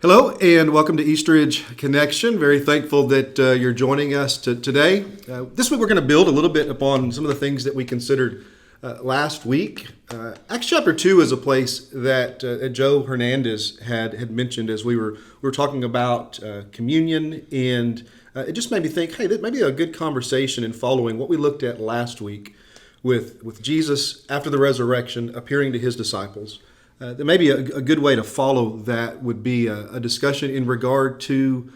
Hello and welcome to Eastridge Connection. Very thankful that you're joining us today. This week we're going to build a little bit upon some of the things that we considered last week. Acts chapter 2 is a place that Joe Hernandez had mentioned as we were talking about communion, and it just made me think, hey, that may be a good conversation in following what we looked at last week with Jesus after the resurrection appearing to his disciples. There may be a good way to follow that would be a discussion in regard to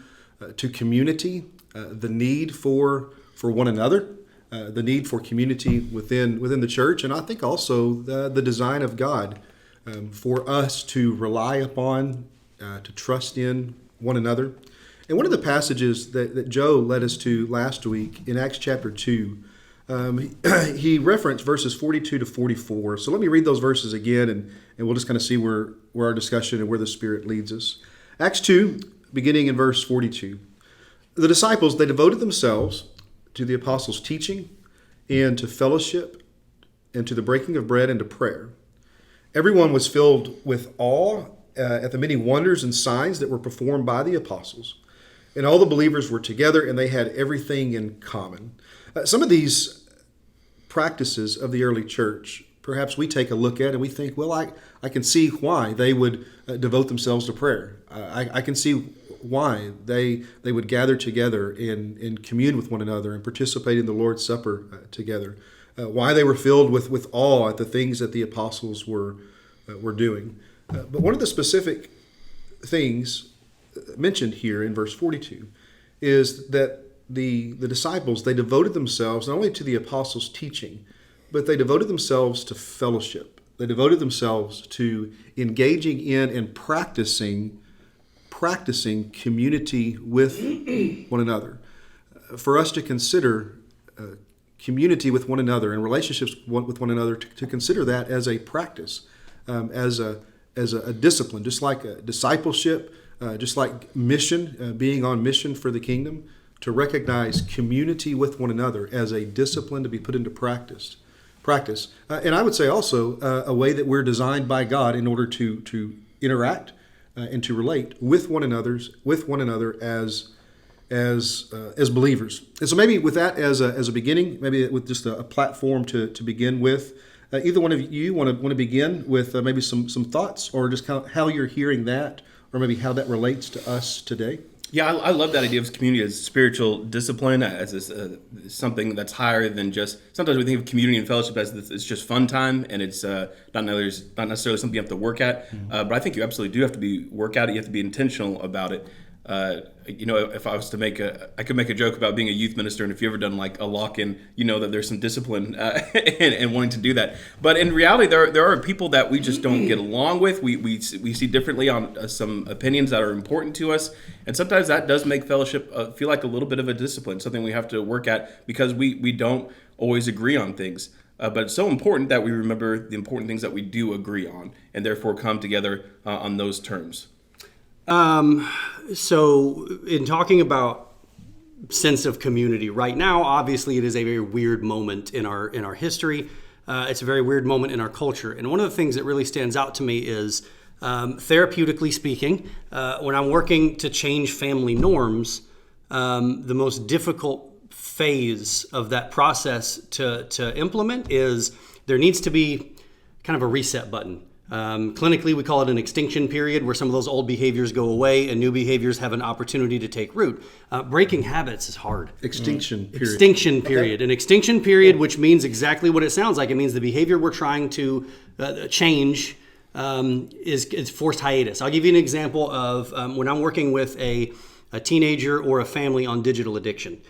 community, the need for one another, the need for community within the church, and I think also the design of God for us to rely upon, to trust in one another. And one of the passages that Joe led us to last week in Acts chapter 2, he referenced verses 42 to 44. So let me read those verses again, and we'll just kind of see where our discussion and where the Spirit leads us. Acts 2, beginning in verse 42. The disciples, they devoted themselves to the apostles' teaching and to fellowship and to the breaking of bread and to prayer. Everyone was filled with awe at the many wonders and signs that were performed by the apostles. And all the believers were together, and they had everything in common. Some of these practices of the early church, perhaps we take a look at and we think, well, I can see why they would devote themselves to prayer. I can see why they would gather together and commune with one another and participate in the Lord's Supper together. Why they were filled with awe at the things that the apostles were doing. But one of the specific things mentioned here in verse 42 is that the disciples, they devoted themselves not only to the apostles' teaching, but they devoted themselves to fellowship. They devoted themselves to engaging in and practicing community with one another. For us to consider community with one another and relationships with one another, to consider that as a practice, as a discipline, just like discipleship, just like mission, being on mission for the kingdom, to recognize community with one another as a discipline to be put into practice. And I would say also a way that we're designed by God in order to interact and to relate with one another as believers. And so maybe with that as a beginning, maybe with just a platform to begin with, either one of you want to begin with maybe some thoughts, or just kind of how you're hearing that, or maybe how that relates to us today. Yeah, I love that idea of community as spiritual discipline, as something that's higher than just. Sometimes we think of community and fellowship as it's just fun time, and it's not necessarily something you have to work at. But I think you absolutely do have to work at it. You have to be intentional about it. If I was to I could make a joke about being a youth minister, and if you've ever done like a lock-in, you know that there's some discipline and wanting to do that. But in reality, there are people that we just don't get along with. We see differently on some opinions that are important to us, and sometimes that does make fellowship feel like a little bit of a discipline, something we have to work at because we don't always agree on things. But it's so important that we remember the important things that we do agree on, and therefore come together on those terms. So in talking about sense of community right now, obviously it is a very weird moment in our history. It's a very weird moment in our culture. And one of the things that really stands out to me is, therapeutically speaking, when I'm working to change family norms, the most difficult phase of that process to implement is there needs to be kind of a reset button. Clinically, we call it an extinction period, where some of those old behaviors go away and new behaviors have an opportunity to take root. Breaking habits is hard. Extinction period. Okay. An extinction period, which means exactly what it sounds like. It means the behavior we're trying to change is forced hiatus. I'll give you an example of when I'm working with a teenager or a family on digital addiction.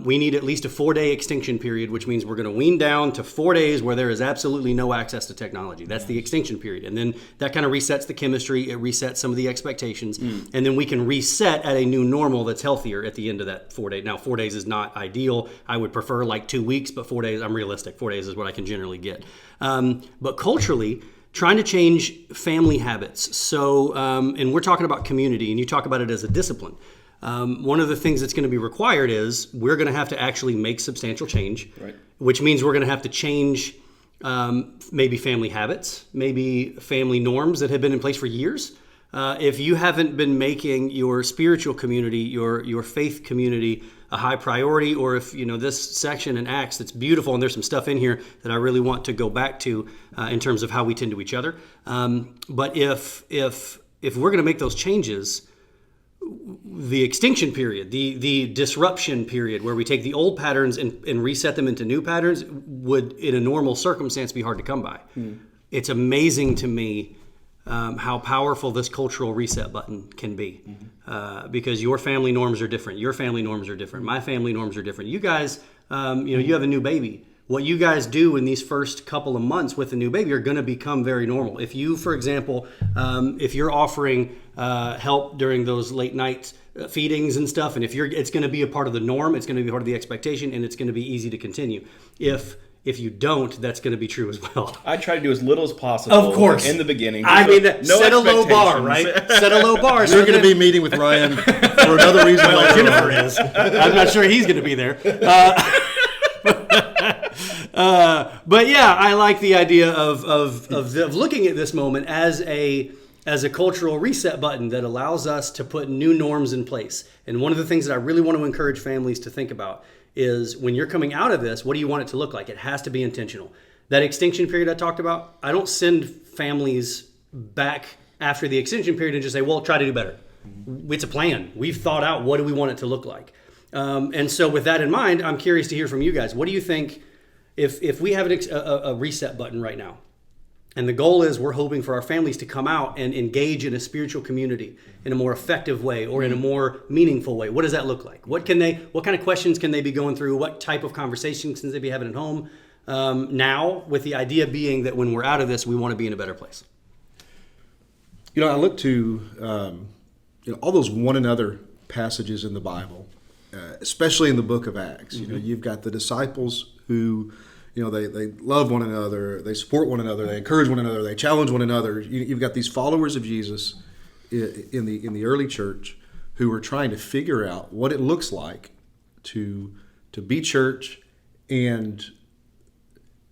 We need at least a 4-day extinction period, which means we're going to wean down to 4 days where there is absolutely no access to technology. That's the extinction period. And then that kind of resets the chemistry. It resets some of the expectations. And then we can reset at a new normal that's healthier at the end of that 4 days. Now, 4 days is not ideal. I would prefer like 2 weeks, but 4 days, I'm realistic. 4 days is what I can generally get. But culturally, trying to change family habits. So, and we're talking about community, and you talk about it as a discipline. One of the things that's going to be required is we're going to have to actually make substantial change, right, which means we're going to have to change maybe family habits, maybe family norms that have been in place for years. If you haven't been making your spiritual community, your faith community, a high priority, or if this section in Acts that's beautiful, and there's some stuff in here that I really want to go back to in terms of how we tend to each other. But if we're going to make those changes, the extinction period, the disruption period, where we take the old patterns and reset them into new patterns, would, in a normal circumstance, be hard to come by. It's amazing to me how powerful this cultural reset button can be, because your family norms are different. Your family norms are different. My family norms are different. You guys, you have a new baby. What you guys do in these first couple of months with a new baby are going to become very normal. If you, for example, if you're offering help during those late night feedings and stuff, and it's going to be a part of the norm, it's going to be part of the expectation, and it's going to be easy to continue. If you don't, that's going to be true as well. I try to do as little as possible. Of course. In the beginning. I mean, no set a low bar, right? Set a low bar. You're going to be meeting with Ryan for another reason. Well, Jennifer is. I'm not sure he's going to be there. But yeah, I like the idea of looking at this moment as a cultural reset button that allows us to put new norms in place. And one of the things that I really want to encourage families to think about is, when you're coming out of this, what do you want it to look like? It has to be intentional. That extinction period I talked about, I don't send families back after the extinction period and just say, well, try to do better. It's a plan. We've thought out, what do we want it to look like? And so with that in mind, I'm curious to hear from you guys. What do you think, if we have a reset button right now, and the goal is we're hoping for our families to come out and engage in a spiritual community in a more effective way or in a more meaningful way. What does that look like? What kind of questions can they be going through? What type of conversations can they be having at home now, with the idea being that when we're out of this, we want to be in a better place? I look to all those one another passages in the Bible, especially in the book of Acts. You've got the disciples who, they love one another, they support one another, they encourage one another, they challenge one another. You've got these followers of Jesus in the early church who are trying to figure out what it looks like to be church, and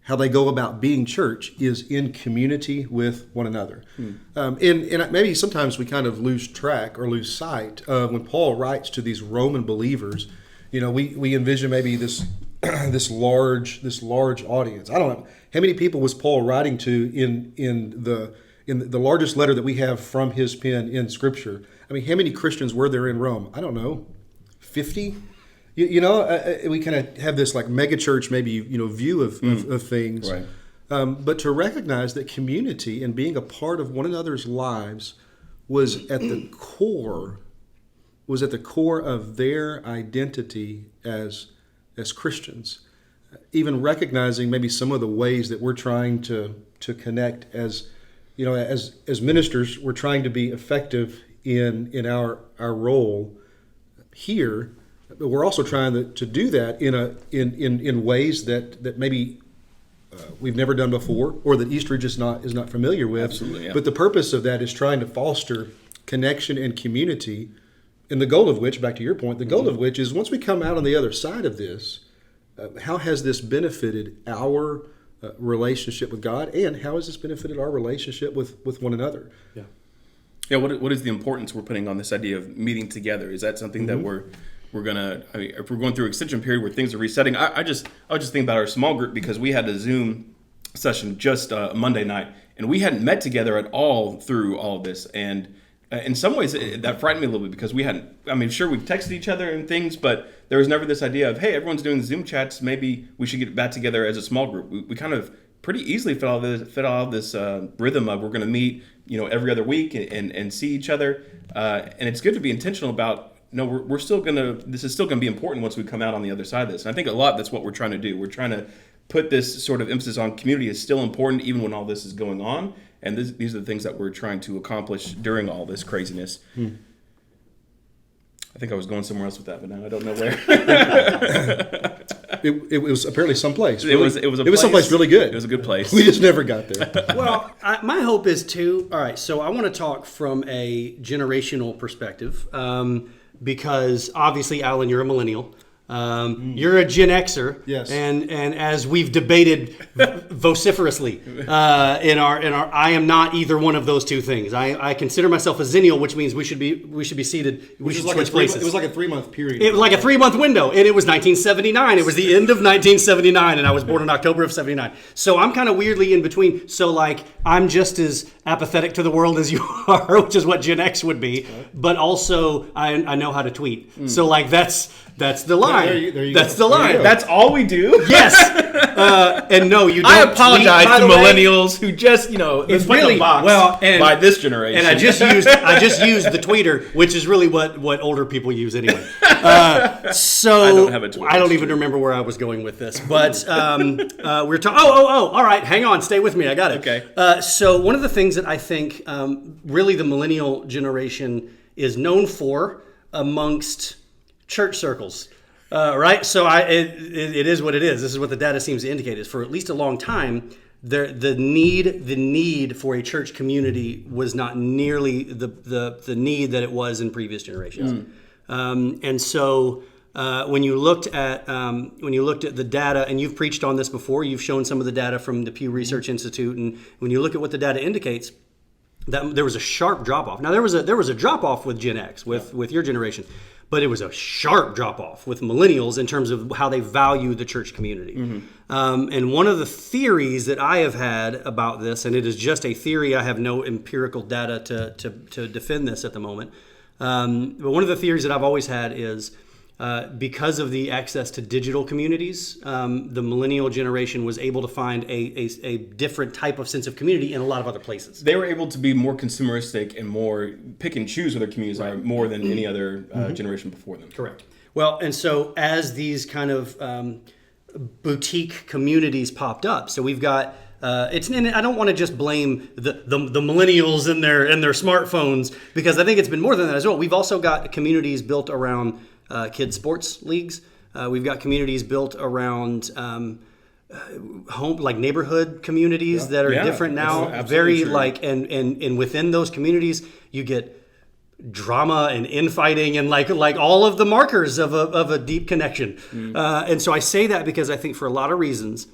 how they go about being church is in community with one another. And maybe sometimes we kind of lose track or lose sight of when Paul writes to these Roman believers. We envision maybe this this large audience. I don't know how many people was Paul writing to in the largest letter that we have from his pen in Scripture. I mean, how many Christians were there in Rome? I don't know, 50. We kind of have this like mega church maybe view of things, right. But to recognize that community and being a part of one another's lives was at the core of their identity as Christians. Even recognizing maybe some of the ways that we're trying to connect as ministers, we're trying to be effective in our role here, but we're also trying to do that in ways that maybe we've never done before, or that Eastridge is not familiar with. Absolutely, yeah. But the purpose of that is trying to foster connection and community. And the goal of which, back to your point, the goal of which is, once we come out on the other side of this, how has this benefited our relationship with God, and how has this benefited our relationship with one another? Yeah. Yeah. What is the importance we're putting on this idea of meeting together? Is that something that we're gonna? I mean, if we're going through an extension period where things are resetting, I was just thinking about our small group, because we had a Zoom session just Monday night, and we hadn't met together at all through all of this, and in some ways, that frightened me a little bit, because we hadn't, sure, we've texted each other and things, but there was never this idea of, hey, everyone's doing Zoom chats, maybe we should get back together as a small group. We kind of pretty easily fit all this rhythm of, we're going to meet, every other week and see each other. And it's good to be intentional about, we're still this is still going to be important once we come out on the other side of this. And I think a lot that's what we're trying to do. We're trying to put this sort of emphasis on community is still important even when all this is going on. And these are the things that we're trying to accomplish during all this craziness. I think I was going somewhere else with that, but now I don't know where. It was apparently someplace. It was someplace really good. It was a good place. We just never got there. Well, my hope is too. All right, so I want to talk from a generational perspective, because obviously, Alan, you're a millennial. You're a Gen Xer, Yes. and as we've debated vociferously in our I am not either one of those two things. I consider myself a Zennial, which means we should be seated. We should switch places. It was like a 3-month period. It was like a 3-month window, and it was 1979. It was the end of 1979, and I was born in October of 79. So I'm kind of weirdly in between. So like I'm just as apathetic to the world as you are, which is what Gen X would be. But also I know how to tweet. So like that's the line. There you that's go. the There you line. go. That's all we do. Yes. And no, you don't. I apologize tweet, by to the way. millennials who just, It's put in really a box and by this generation. And I just used the tweeter, which is really what older people use anyway. So I don't have a Twitter. I don't even remember where I was going with this, but we're talking. All right, hang on, stay with me. I got it. Okay. So one of the things that I think really the millennial generation is known for amongst church circles. Right, so it is what it is. This is what the data seems to indicate. Is for at least a long time, the need for a church community was not nearly the need that it was in previous generations. And so when you looked at the data, and you've preached on this before, you've shown some of the data from the Pew Research Institute, and when you look at what the data indicates, that there was a sharp drop off. Now there was a drop off with Gen X, with your generation. But it was a sharp drop-off with millennials in terms of how they value the church community. And one of the theories that I have had about this, and it is just a theory, I have no empirical data to defend this at the moment, but one of the theories that I've always had is because of the access to digital communities, the millennial generation was able to find a different type of sense of community in a lot of other places. They were able to be more consumeristic and more pick and choose where their communities are more than any other generation before them. Correct. Well, and so as these kind of boutique communities popped up, so we've got and I don't want to just blame the millennials and their smartphones, because I think it's been more than that as well. We've also got communities built around kids sports leagues. We've got communities built around home, like neighborhood communities that are different now. Very true. like and within those communities you get drama and infighting and like all of the markers of a deep connection. And so I say that because I think for a lot of reasons,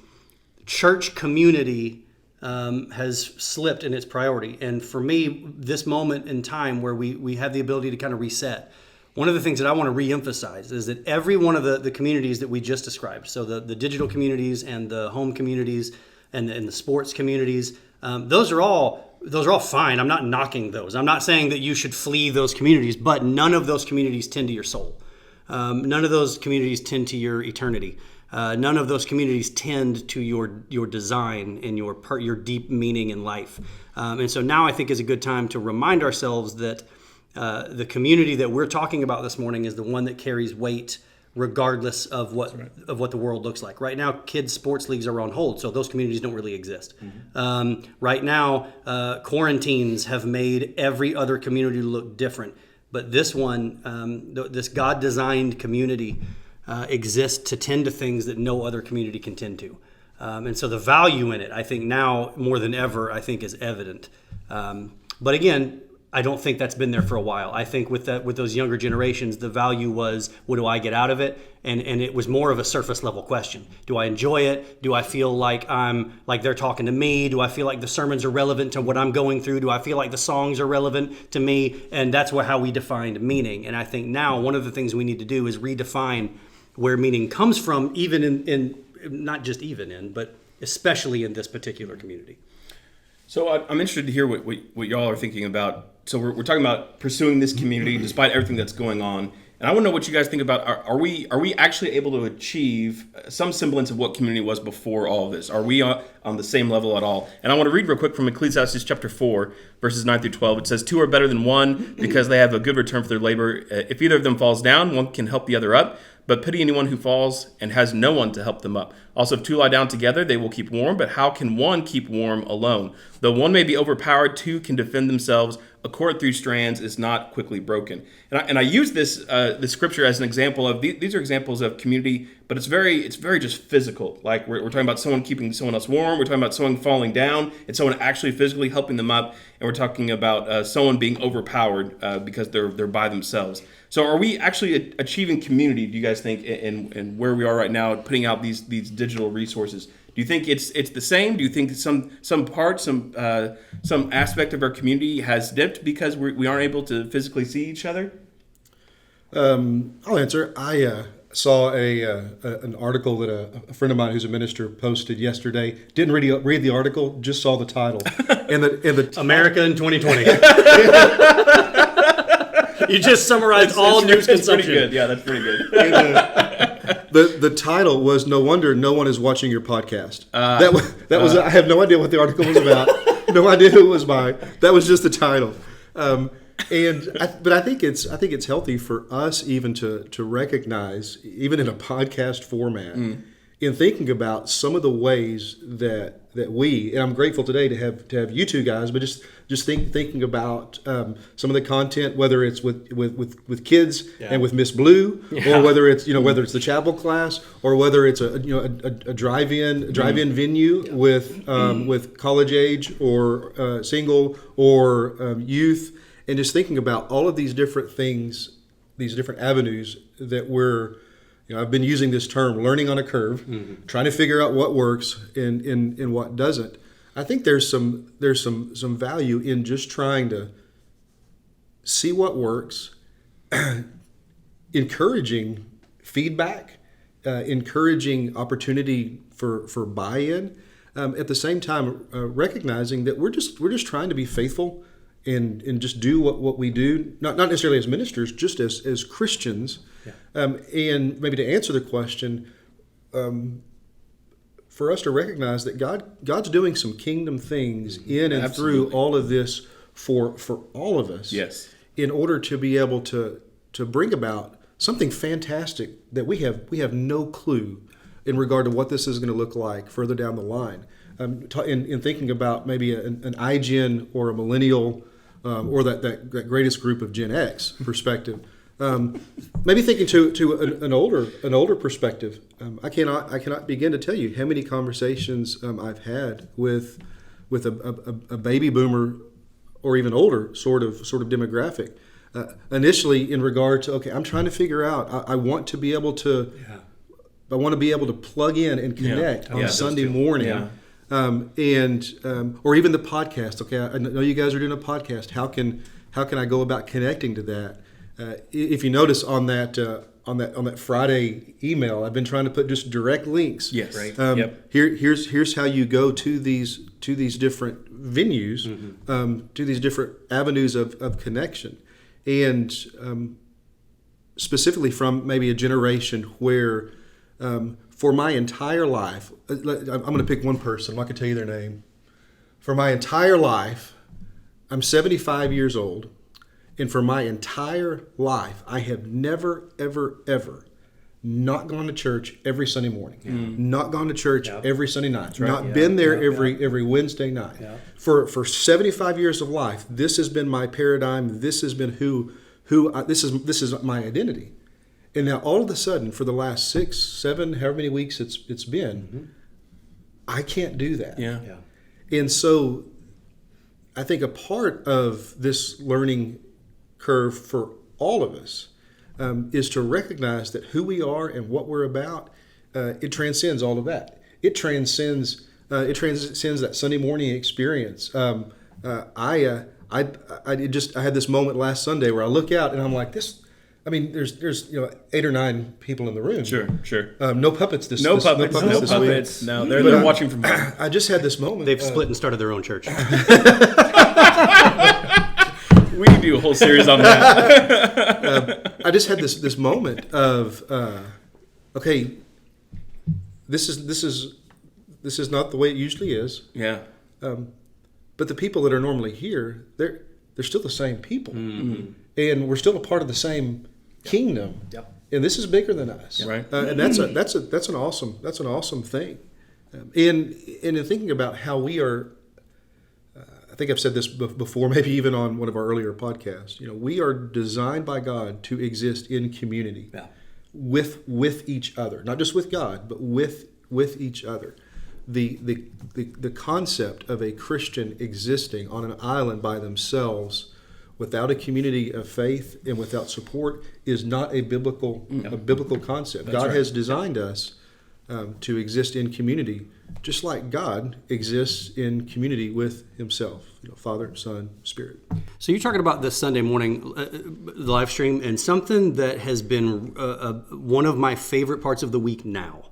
church community has slipped in its priority. And for me, this moment in time where we have the ability to kind of reset, one of the things that I want to reemphasize is that every one of the communities that we just described, so the digital communities and the home communities and the sports communities, those are all fine. I'm not knocking those. I'm not saying that you should flee those communities, but none of those communities tend to your soul. None of those communities tend to your eternity. None of those communities tend to your design and your deep meaning in life. And so now I think is a good time to remind ourselves that the community that we're talking about this morning is the one that carries weight regardless of what the world looks like. Right now, kids' sports leagues are on hold, so those communities don't really exist. Right now, quarantines have made every other community look different. But this one, this God-designed community exists to tend to things that no other community can tend to. And so the value in it, I think now more than ever, I think is evident. But again, I don't think that's been there for a while. I think with those younger generations, the value was, what do I get out of it? And it was more of a surface level question. Do I enjoy it? Do I feel like they're talking to me? Do I feel like the sermons are relevant to what I'm going through? Do I feel like the songs are relevant to me? And that's how we defined meaning. And I think now one of the things we need to do is redefine where meaning comes from, even in not just even in, but especially in this particular community. So I'm interested to hear what y'all are thinking about. So we're talking about pursuing this community despite everything that's going on. And I want to know what you guys think about, are we actually able to achieve some semblance of what community was before all of this? Are we on the same level at all? And I want to read real quick from Ecclesiastes chapter 4, verses 9 through 12. It says, 2 are better than one because they have a good return for their labor. If either of them falls down, one can help the other up. But pity anyone who falls and has no one to help them up. Also, if two lie down together, they will keep warm. But how can one keep warm alone? Though one may be overpowered, two can defend themselves. a cord through strands is not quickly broken. And I use this scripture as an example of these are examples of community, but it's very just physical. Like we're talking about someone keeping someone else warm. We're talking about someone falling down and someone actually physically helping them up. And we're talking about someone being overpowered because they're by themselves. So are we actually achieving community, do you guys think, in where we are right now, putting out these digital resources? Do you think it's the same? Do you think some part, some aspect of our community has dipped because we aren't able to physically see each other? I'll answer. I saw an article that a friend of mine who's a minister posted yesterday. Didn't read the article, just saw the title. and the America in 2020. You just summarized all news consumption. Pretty good. Yeah, that's pretty good. The title was "No Wonder No One Is Watching Your Podcast." That was. I have no idea what the article was about. No idea who it was by. That was just the title. But I think it's healthy for us even to recognize, even in a podcast format, in thinking about some of the ways that we, and I'm grateful today to have you two guys, but just thinking about some of the content, whether it's with kids and with Miss Blue, or whether it's the chapel class, or whether it's a drive-in venue with college age or single or youth, and just thinking about all of these different things, these different avenues that we're. I've been using this term, learning on a curve, trying to figure out what works and what doesn't. I think there's some value in just trying to see what works, encouraging feedback, encouraging opportunity for buy-in. At the same time, recognizing that we're just trying to be faithful and just do what we do, not necessarily as ministers, just as Christians. And maybe to answer the question, for us to recognize that God's doing some kingdom things in and through all of this for all of us. Yes. In order to be able to bring about something fantastic that we have no clue in regard to what this is going to look like further down the line. In thinking about maybe an iGen or a millennial or that greatest group of Gen X perspective. Maybe thinking to an older perspective, I cannot begin to tell you how many conversations I've had with a baby boomer or even older sort of demographic. Initially, in regard to I'm trying to figure out. I want to be able to. I want to be able to plug in and connect on Sunday morning. Yeah. Or even the podcast. Okay, I know you guys are doing a podcast. How can I go about connecting to that? If you notice on that Friday email, I've been trying to put just direct links. Yes. Right. Here's how you go to these different venues, to these different avenues of connection, and specifically from maybe a generation where. For my entire life, I'm going to pick one person. I'm not going to tell you their name. For my entire life, I'm 75 years old, and for my entire life, I have never, ever, ever not gone to church every Sunday morning, not gone to church every Sunday night, not been there every Wednesday night. Yeah. For 75 years of life, this has been my paradigm. This has been this is my identity. And now, all of a sudden, for the last 6, 7, however many weeks it's been, I can't do that. Yeah. And so, I think a part of this learning curve for all of us is to recognize that who we are and what we're about, it transcends all of that. It transcends that Sunday morning experience. I had this moment last Sunday where I look out and I'm like, this. I mean, there's 8 or 9 people in the room. Sure. No puppets this No this puppets. week. No, they're watching from home. I just had this moment. They've split and started their own church. We can do a whole series on that. I just had this moment of, okay, this is not the way it usually is. Yeah. But the people that are normally here, they're still the same people, and we're still a part of the same kingdom. Yep. And this is bigger than us, Right. And that's an awesome thing. And in thinking about how we are think I've said this before, maybe even on one of our earlier podcasts. We are designed by God to exist in community with each other, not just with God, but with each other. The concept of a Christian existing on an island by themselves without a community of faith and without support is not a biblical concept. God has designed us to exist in community, just like God exists in community with Himself, Father, Son, Spirit. So you're talking about this Sunday morning live stream, and something that has been one of my favorite parts of the week now.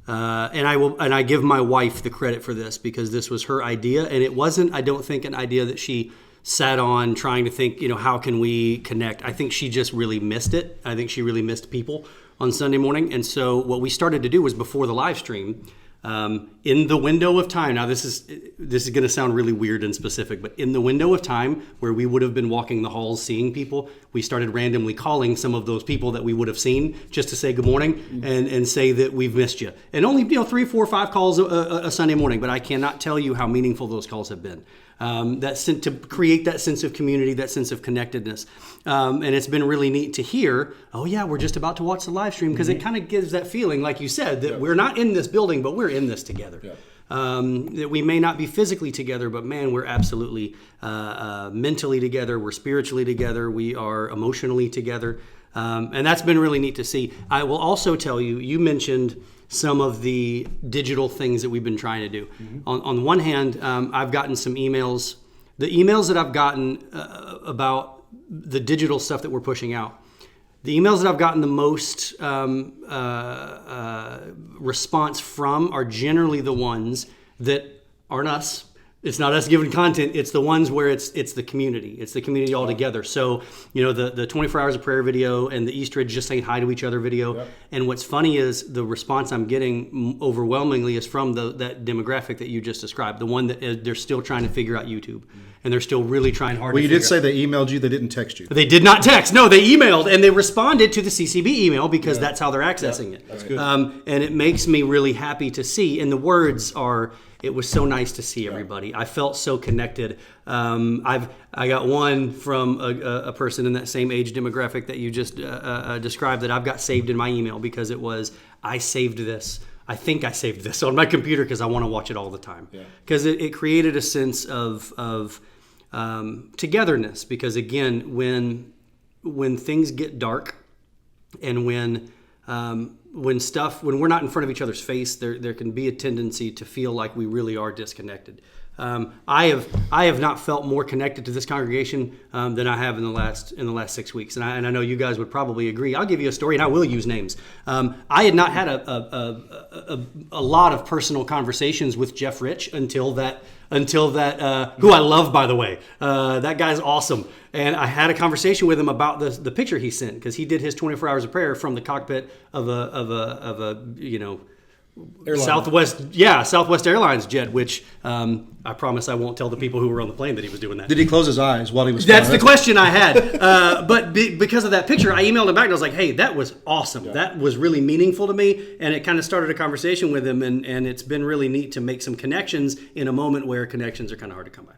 And I give my wife the credit for this, because this was her idea, and it wasn't, I don't think, an idea that she sat on trying to think, how can we connect? I think she just really missed it. I think she really missed people on Sunday morning. And so what we started to do was, before the live stream, in the window of time, now this is going to sound really weird and specific, but in the window of time where we would have been walking the halls seeing people, we started randomly calling some of those people that we would have seen just to say good morning and say that we've missed you. And only 3, 4, 5 calls a Sunday morning, but I cannot tell you how meaningful those calls have been. To create that sense of community, that sense of connectedness. And it's been really neat to hear, oh yeah, we're just about to watch the live stream, because it kind of gives that feeling, like you said, that we're not in this building, but we're in this together. That we may not be physically together, but man, we're absolutely mentally together, we're spiritually together, we are emotionally together. And that's been really neat to see. I will also tell you, you mentioned some of the digital things that we've been trying to do. On one hand, I've gotten some emails. The emails that I've gotten about the digital stuff that we're pushing out, the emails that I've gotten the most response from are generally the ones that aren't us. It's not us giving content. It's the ones where it's the community. It's the community all together. So, the 24 hours of prayer video and the Easter egg just saying hi to each other video. Yep. And what's funny is the response I'm getting overwhelmingly is from that demographic that you just described, the one that they're still trying to figure out YouTube. And they're still really trying hard. Well, you did say they emailed you. They didn't text you. They did not text. No, they emailed, and they responded to the CCB email, because that's how they're accessing it. That's good. And it makes me really happy to see. And the words are, it was so nice to see everybody. I felt so connected. I got one from a person in that same age demographic that you just described that I've got saved in my email, because it was, I saved this. I think I saved this on my computer because I want to watch it all the time. Because it created a sense of togetherness. Because again, when things get dark, and when we're not in front of each other's face, there can be a tendency to feel like we really are disconnected. I have not felt more connected to this congregation than I have in the last 6 weeks, and I know you guys would probably agree. I'll give you a story, and I will use names. I had not had a lot of personal conversations with Jeff Rich until that who I love, by the way. That guy's awesome. And I had a conversation with him about the picture he sent, because he did his 24 hours of prayer from the cockpit of a Southwest Airlines jet, which I promise I won't tell the people who were on the plane that he was doing that. Did he close his eyes while he was? That's the question I had. But because of that picture, I emailed him back and I was like, "Hey, that was awesome. Yeah. That was really meaningful to me," and it kind of started a conversation with him, and it's been really neat to make some connections in a moment where connections are kind of hard to come by.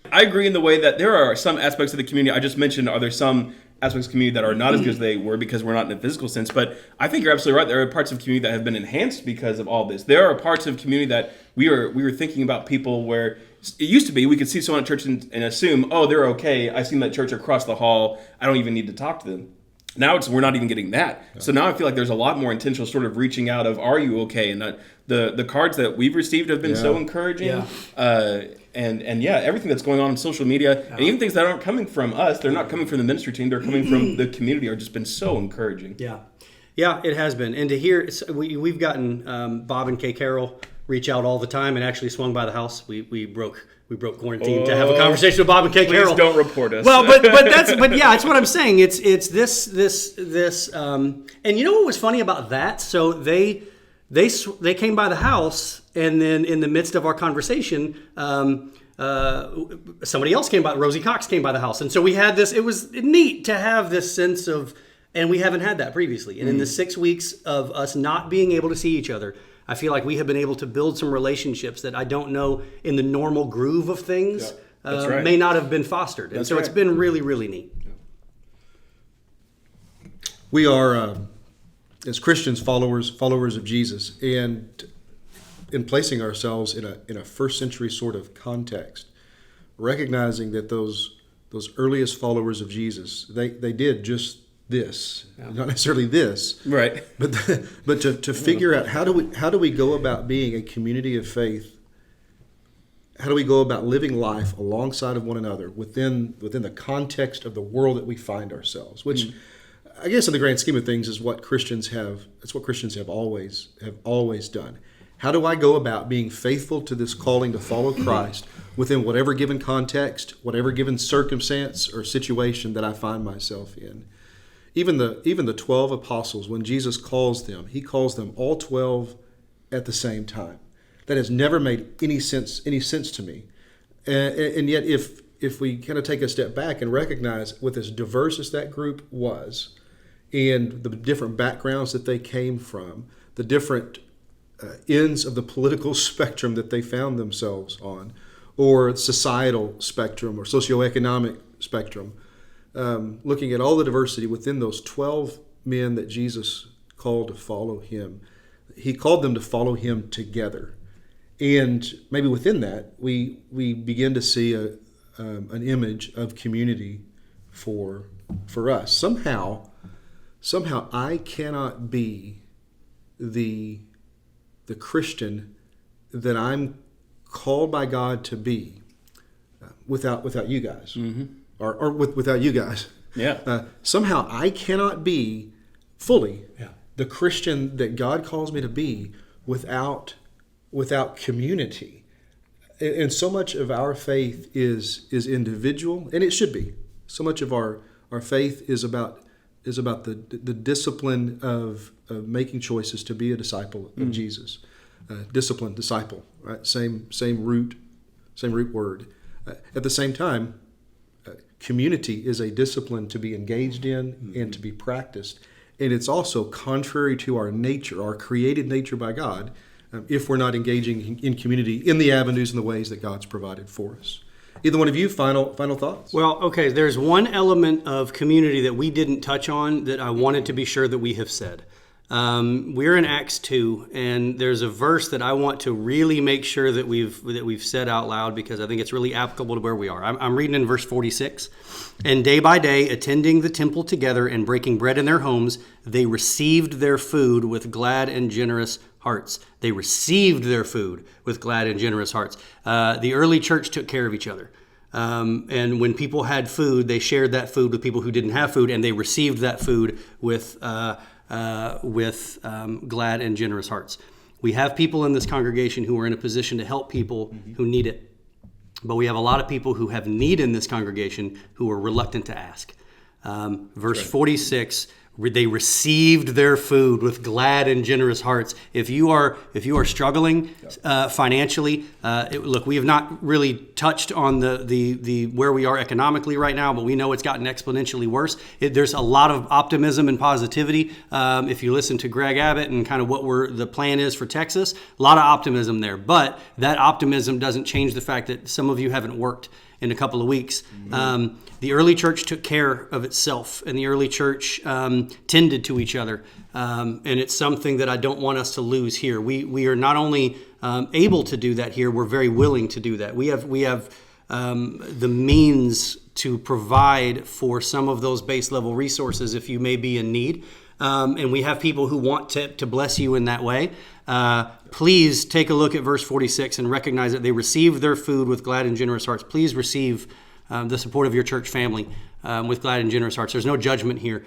I agree in the way that there are some aspects of the community I just mentioned. Are there some aspects of community that are not as good as they were because we're not in a physical sense? But I think you're absolutely right. There are parts of community that have been enhanced because of all this. There are parts of community that we were thinking about people where it used to be we could see someone at church and assume, oh, they're okay. I've seen that church across the hall. I don't even need to talk to them. Now we're not even getting that. Yeah. So now I feel like there's a lot more intentional sort of reaching out of, are you okay? And the cards that we've received have been so encouraging. Yeah. And everything that's going on social media, and even things that aren't coming from us, they're not coming from the ministry team, they're coming from the community, are just been so encouraging. Yeah, it has been. And to hear, we've gotten Bob and Kay Carroll reach out all the time, and actually swung by the house. We broke quarantine to have a conversation with Bob and Kay Carroll. Please don't report us. Well, that's what I'm saying. It's this. And you know what was funny about that? So they came by the house, and then in the midst of our conversation, somebody else came by. Rosie Cox came by the house, and so we had this. It was neat to have this sense of, and we haven't had that previously. And in the 6 weeks of us not being able to see each other, I feel like we have been able to build some relationships that I don't know in the normal groove of things That's right. may not have been fostered. And That's so it's right. been really, really neat. We are, as Christians, followers of Jesus, and in placing ourselves in a first century sort of context, recognizing that those earliest followers of Jesus, they did just this, not necessarily this, Right. but to figure out how do we go about being a community of faith. How do we go about living life alongside of one another within the context of the world that we find ourselves, which I guess in the grand scheme of things is what Christians have. It's what Christians have always done. How do I go about being faithful to this calling to follow Christ within whatever given context, whatever given circumstance or situation that I find myself in? Even the 12 apostles, when Jesus calls them, he calls them all 12 at the same time. That has never made any sense to me. And yet if we kind of take a step back and recognize with as diverse as that group was, and the different backgrounds that they came from, the different ends of the political spectrum that they found themselves on, or societal spectrum or socioeconomic spectrum, looking at all the diversity within those 12 men that Jesus called to follow him, he called them to follow him together. And maybe within that, we begin to see an image of community for us. Somehow I cannot be the Christian that I'm called by God to be without you guys, or without you guys. Yeah. Somehow I cannot be fully the Christian that God calls me to be without community. And so much of our faith is individual, and it should be. So much of our faith is about the discipline of making choices to be a disciple of Jesus. Discipline, disciple, right? Same root word. At the same time, community is a discipline to be engaged in and to be practiced. And it's also contrary to our nature, our created nature by God, if we're not engaging in community in the avenues and the ways that God's provided for us. Either one of you, final thoughts? Well, okay, there's one element of community that we didn't touch on that I wanted to be sure that we have said. We're in Acts 2, and there's a verse that I want to really make sure that we've said out loud, because I think it's really applicable to where we are. I'm reading in verse 46. And day by day, attending the temple together and breaking bread in their homes, they received their food with glad and generous hearts. They received their food with glad and generous hearts. The early church took care of each other. And when people had food, they shared that food with people who didn't have food, and they received that food with glad and generous hearts. We have people in this congregation who are in a position to help people who need it. But we have a lot of people who have need in this congregation who are reluctant to ask. Verse 46, they received their food with glad and generous hearts. If you are struggling financially, look, we have not really touched on the where we are economically right now, but we know it's gotten exponentially worse. There's a lot of optimism and positivity. If you listen to Greg Abbott and kind of what the plan is for Texas, a lot of optimism there. But that optimism doesn't change the fact that some of you haven't worked in a couple of weeks. The early church took care of itself, and the early church tended to each other. And it's something that I don't want us to lose here. We are not only able to do that here, we're very willing to do that. We have the means to provide for some of those base level resources if you may be in need. And we have people who want to bless you in that way. Please take a look at verse 46 and recognize that they received their food with glad and generous hearts. Please receive the support of your church family with glad and generous hearts. There's no judgment here.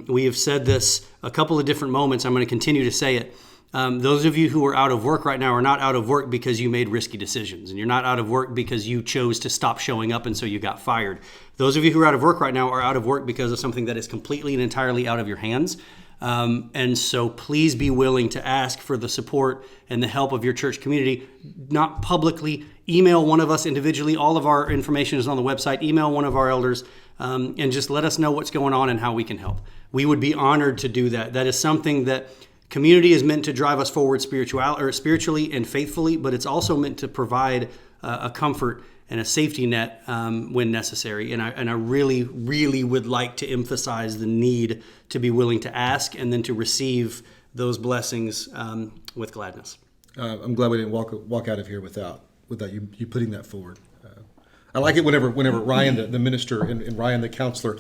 We have said this a couple of different moments. I'm going to continue to say it. Those of you who are out of work right now are not out of work because you made risky decisions, and you're not out of work because you chose to stop showing up and so you got fired. Those of you who are out of work right now are out of work because of something that is completely and entirely out of your hands. And so please be willing to ask for the support and the help of your church community, not publicly. Email one of us individually. All of our information is on the website. Email one of our elders and just let us know what's going on and how we can help. We would be honored to do that. That is something that Community is meant to drive us forward spiritually and faithfully, but it's also meant to provide a comfort and a safety net when necessary. And I really, really would like to emphasize the need to be willing to ask and then to receive those blessings with gladness. I'm glad we didn't walk out of here without you putting that forward. I like it whenever Ryan, the minister, and Ryan, the counselor,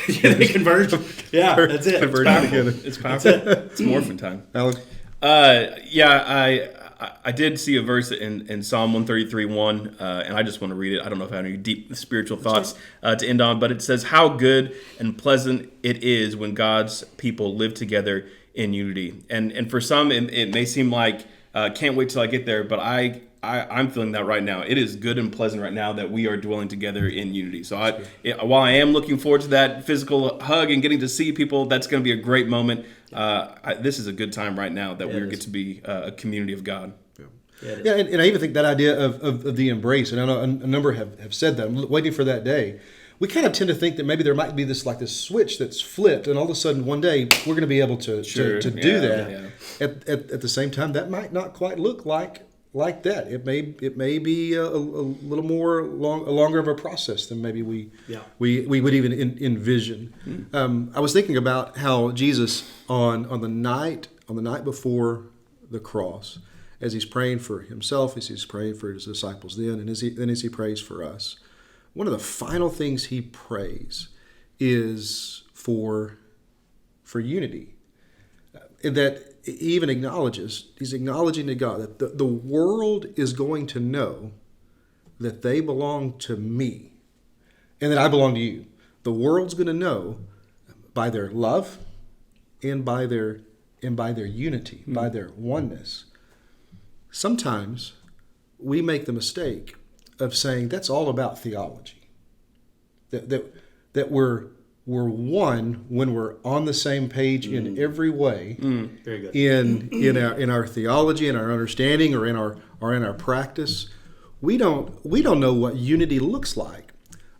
They converge. Yeah, that's it. converge together. It's powerful. It's morphin' time. Alan? I did see a verse in Psalm 133:1, and I just want to read it. I don't know if I have any deep spiritual thoughts to end on, but it says, "How good and pleasant it is when God's people live together in unity." And for some, it may seem like can't wait till I get there, but I'm feeling that right now. It is good and pleasant right now that we are dwelling together in unity. So while I am looking forward to that physical hug and getting to see people, that's going to be a great moment. This is a good time right now that we get to be a community of God. Yeah, and I even think that idea of the embrace, and I know a number have said that. I'm waiting for that day. We kind of tend to think that maybe there might be this switch that's flipped, and all of a sudden one day we're going to be able to do that. Yeah. At the same time, that might not quite look like that. It may be a little more longer of a process than maybe we would even envision. I was thinking about how Jesus on the night before the cross, as he's praying for himself, as he's praying for his disciples then, and as he prays for us, one of the final things he prays is for unity. That he even he's acknowledging to God that the world is going to know that they belong to me and that I belong to you. The world's going to know by their love and by their unity, by their oneness. Sometimes we make the mistake of saying that's all about theology. That we're one when we're on the same page in every way. Very good. In our theology, in our understanding, or in our practice. We don't know what unity looks like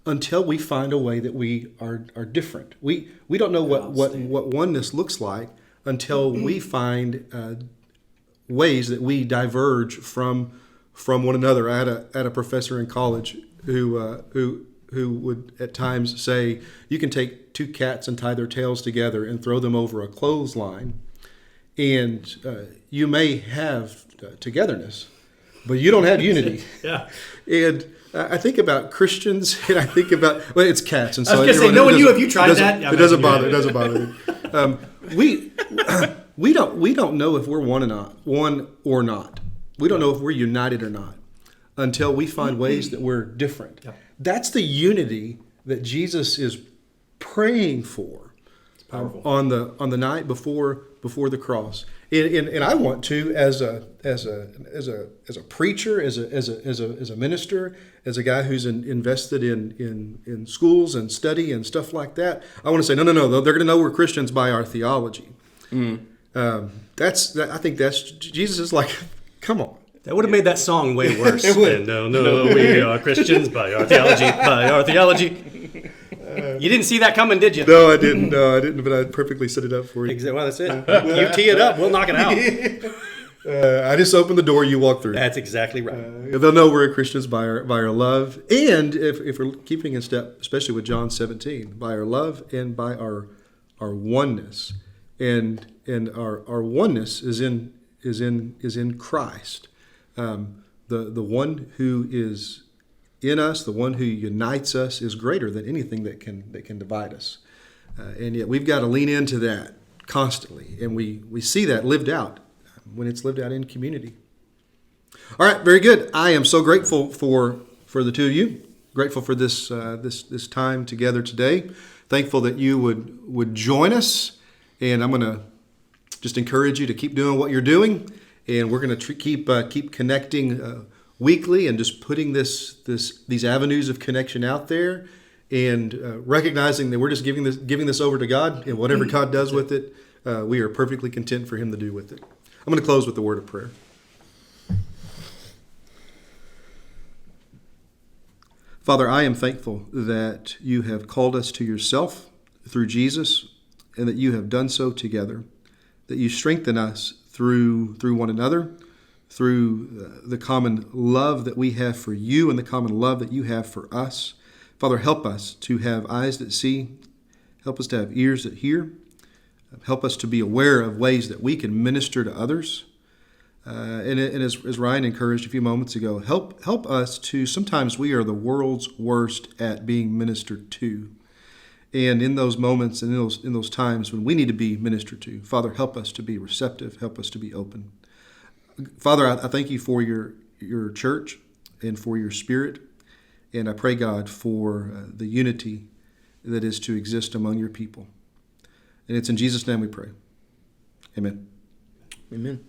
until we find a way that we are different. We don't know what oneness looks like until we find ways that we diverge from one another. I had a professor in college who would at times say, you can take two cats and tie their tails together and throw them over a clothesline, and you may have togetherness, but you don't have unity. Yeah. And I think about Christians, and I think about, it's cats. And so I was going to say, knowing you, have you tried that? It doesn't bother me. We don't know if we're one or not. We don't know if we're united or not until we find ways that we're different. Yep. That's the unity that Jesus is praying for on the night before the cross. And I want to, as a preacher, as a minister, as a guy who's invested in schools and study and stuff like that, I want to say no. They're going to know we're Christians by our theology. I think that's Jesus is like, come on. That would have made that song way worse. It would. No, we are Christians by our theology. You didn't see that coming, did you? No, I didn't. But I perfectly set it up for you. Exactly. Well, that's it. You tee it up, we'll knock it out. I just open the door, you walk through. That's exactly right. They'll know we're Christians by our love, and if we're keeping in step, especially with John 17, by our love and by our oneness, and our oneness is in Christ. The one who is in us, the one who unites us, is greater than anything that can divide us. And yet we've got to lean into that constantly, and we see that lived out when it's lived out in community. All right, very good. I am so grateful for the two of you. Grateful for this time together today. Thankful that you would join us, and I'm going to just encourage you to keep doing what you're doing. And we're going to keep connecting weekly, and just putting these avenues of connection out there, and recognizing that we're just giving this over to God, and whatever God does with it, we are perfectly content for Him to do with it. I'm going to close with the word of prayer. Father, I am thankful that you have called us to yourself through Jesus, and that you have done so together. that you strengthen us through one another, through the common love that we have for you and the common love that you have for us. Father, help us to have eyes that see. Help us to have ears that hear. Help us to be aware of ways that we can minister to others. And as Ryan encouraged a few moments ago, help us to, sometimes we are the world's worst at being ministered to. And in those moments and in those times when we need to be ministered to, Father, help us to be receptive. Help us to be open. Father, I thank you for your church and for your Spirit. And I pray, God, for the unity that is to exist among your people. And it's in Jesus' name we pray. Amen. Amen.